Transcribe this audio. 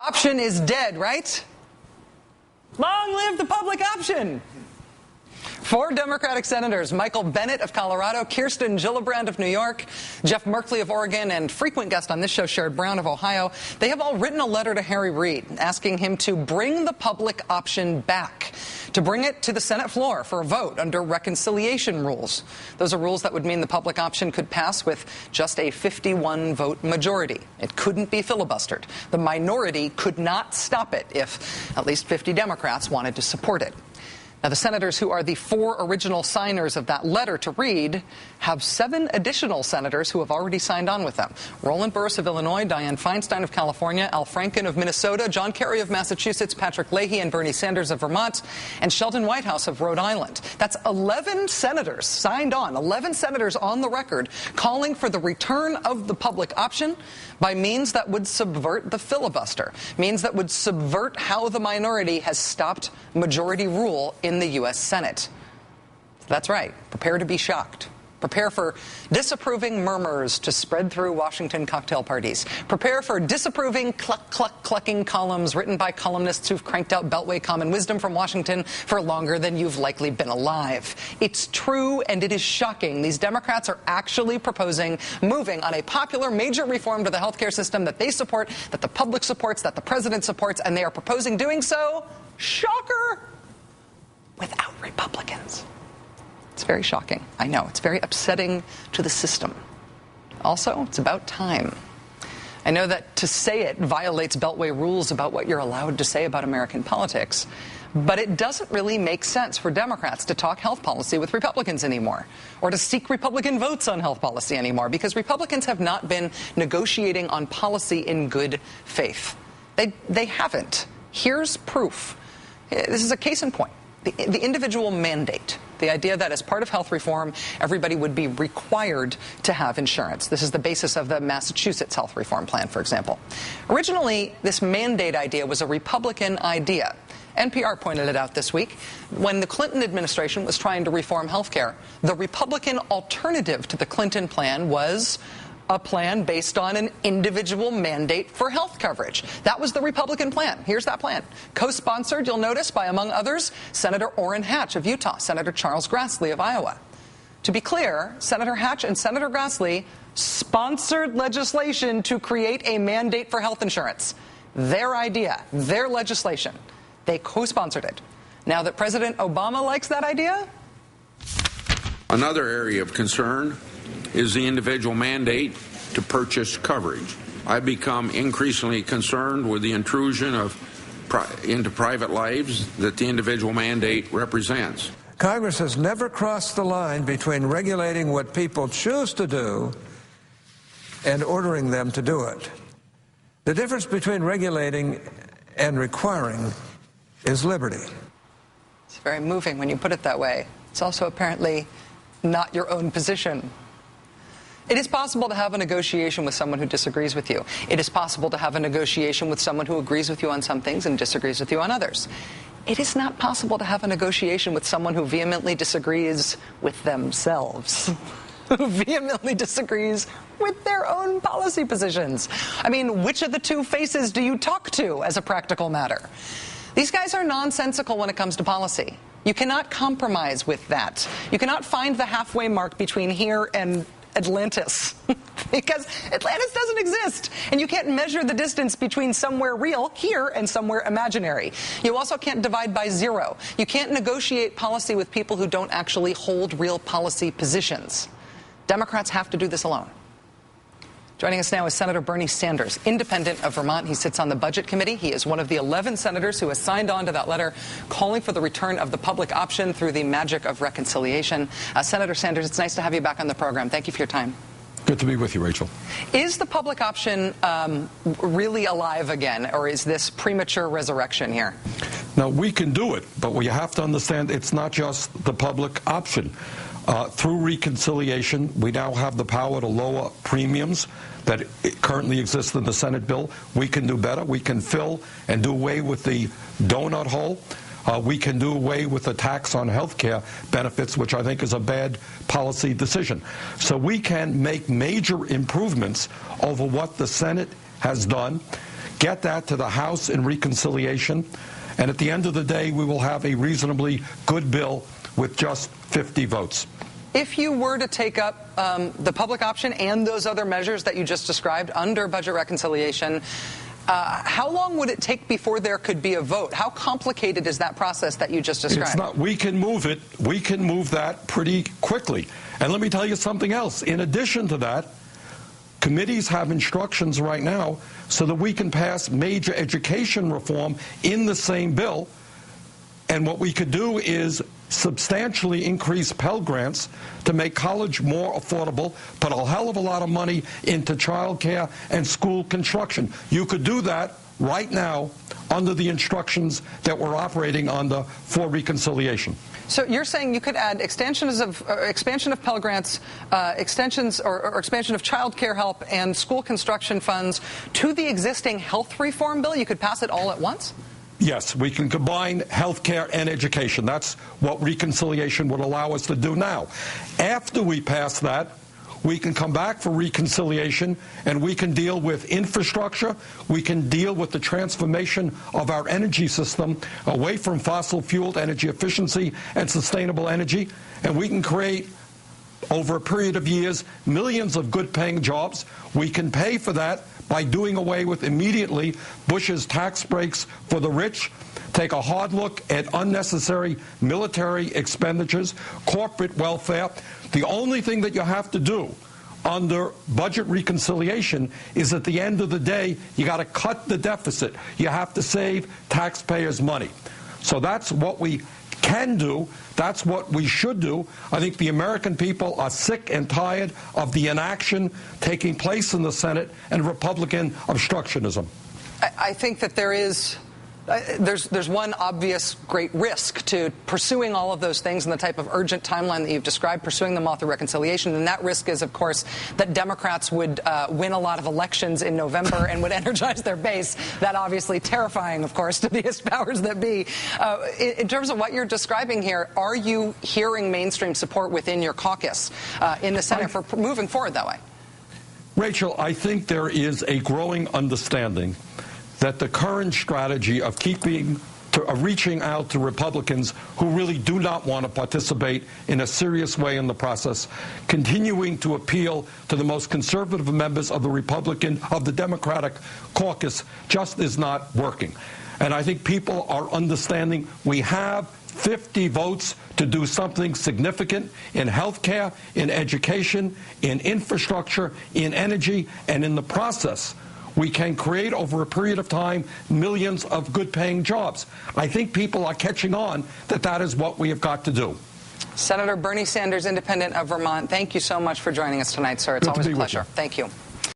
Option is dead, right? Long live the public option! 4 Democratic senators, Michael Bennet of Colorado, Kirsten Gillibrand of New York, Jeff Merkley of Oregon, and frequent guest on this show, Sherrod Brown of Ohio, they have all written a letter to Harry Reid asking him to bring the public option back, to bring it to the Senate floor for a vote under reconciliation rules. Those are rules that would mean the public option could pass with just a 51-vote majority. It couldn't be filibustered. The minority could not stop it if at least 50 Democrats wanted to support it. Now, the senators who are the 4 original signers of that letter to Reid have 7 additional senators who have already signed on with them. Roland Burris of Illinois, Dianne Feinstein of California, Al Franken of Minnesota, John Kerry of Massachusetts, Patrick Leahy and Bernie Sanders of Vermont, and Sheldon Whitehouse of Rhode Island. That's 11 senators signed on, 11 senators on the record calling for the return of the public option by means that would subvert the filibuster, means that would subvert how the minority has stopped majority rule in the U.S. Senate. That's right. Prepare to be shocked. Prepare for disapproving murmurs to spread through Washington cocktail parties. Prepare for disapproving clucking columns written by columnists who've cranked out Beltway common wisdom from Washington for longer than you've likely been alive. It's true, and it is shocking. These Democrats are actually proposing moving on a popular major reform to the healthcare system that they support, that the public supports, that the president supports, and they are proposing doing so, shocker, without Republicans. It's very shocking. I know. It's very upsetting to the system. Also, it's about time. I know that to say it violates Beltway rules about what you're allowed to say about American politics, but it doesn't really make sense for Democrats to talk health policy with Republicans anymore, or to seek Republican votes on health policy anymore, because Republicans have not been negotiating on policy in good faith. They haven't. Here's proof. This is a case in point. The individual mandate, the idea that as part of health reform, everybody would be required to have insurance. This is the basis of the Massachusetts health reform plan, for example. Originally, this mandate idea was a Republican idea. NPR pointed it out this week. When the Clinton administration was trying to reform health care, the Republican alternative to the Clinton plan was a plan based on an individual mandate for health coverage. That was the Republican plan. Here's that plan. Co-sponsored, you'll notice, by, among others, Senator Orrin Hatch of Utah, Senator Charles Grassley of Iowa. To be clear, Senator Hatch and Senator Grassley sponsored legislation to create a mandate for health insurance. Their idea, their legislation. They co-sponsored it. Now that President Obama likes that idea? Another area of concern is the individual mandate to purchase coverage. I've become increasingly concerned with the intrusion into private lives that the individual mandate represents. Congress has never crossed the line between regulating what people choose to do and ordering them to do it. The difference between regulating and requiring is liberty. It's very moving when you put it that way. It's also apparently not your own position. It is possible to have a negotiation with someone who disagrees with you. It is possible to have a negotiation with someone who agrees with you on some things and disagrees with you on others. It is not possible to have a negotiation with someone who vehemently disagrees with themselves, who vehemently disagrees with their own policy positions. I mean, which of the two faces do you talk to as a practical matter? These guys are nonsensical when it comes to policy. You cannot compromise with that. You cannot find the halfway mark between here and Atlantis, because Atlantis doesn't exist, and you can't measure the distance between somewhere real here and somewhere imaginary. You also can't divide by zero. You can't negotiate policy with people who don't actually hold real policy positions. Democrats have to do this alone. Joining us now is Senator Bernie Sanders, independent of Vermont. He sits on the Budget Committee. He is one of the 11 senators who has signed on to that letter calling for the return of the public option through the magic of reconciliation. Senator Sanders, it's nice to have you back on the program. Thank you for your time. Good to be with you, Rachel. Is the public option really alive again, or is this premature resurrection here? Now, we can do it, but what you have to understand, it's not just the public option. Through reconciliation, we now have the power to lower premiums that currently exist in the Senate bill. We can do better. We can fill and do away with the donut hole. We can do away with the tax on health care benefits, which I think is a bad policy decision. So we can make major improvements over what the Senate has done, get that to the House in reconciliation, and at the end of the day, we will have a reasonably good bill with just 50 votes. If you were to take up the public option and those other measures that you just described under budget reconciliation, how long would it take before there could be a vote? How complicated is that process that you just described? It's not. We can move it. We can move that pretty quickly. And let me tell you something else. In addition to that, committees have instructions right now so that we can pass major education reform in the same bill. And what we could do is substantially increase Pell Grants to make college more affordable, put a hell of a lot of money into child care and school construction. You could do that right now under the instructions that we're operating under for reconciliation. So you're saying you could add expansion of Pell Grants, extensions or expansion of child care help and school construction funds to the existing health reform bill? You could pass it all at once? Yes, we can combine health care and education. That's what reconciliation would allow us to do now. After we pass that, we can come back for reconciliation and we can deal with infrastructure. We can deal with the transformation of our energy system away from fossil-fueled energy efficiency and sustainable energy. And we can create, over a period of years, millions of good-paying jobs. We can pay for that by doing away with immediately Bush's tax breaks for the rich, take a hard look at unnecessary military expenditures, corporate welfare. The only thing that you have to do under budget reconciliation is, at the end of the day, you got to cut the deficit. You have to save taxpayers' money. So that's what we can do. That's what we should do. I think the American people are sick and tired of the inaction taking place in the Senate and Republican obstructionism. I think that there's one obvious great risk to pursuing all of those things in the type of urgent timeline that you've described, pursuing them all through reconciliation. And that risk is, of course, that Democrats would win a lot of elections in November and would energize their base. That obviously terrifying, of course, to the powers that be. In terms of what you're describing here, are you hearing mainstream support within your caucus in the Senate for moving forward that way? Rachel, I think there is a growing understanding that the current strategy of reaching out to Republicans who really do not want to participate in a serious way in the process, continuing to appeal to the most conservative members of the Democratic caucus, just is not working. And I think people are understanding we have 50 votes to do something significant in health care, in education, in infrastructure, in energy, and in the process we can create, over a period of time, millions of good-paying jobs. I think people are catching on that that is what we have got to do. Senator Bernie Sanders, independent of Vermont, thank you so much for joining us tonight, sir. It's always a pleasure. Thank you.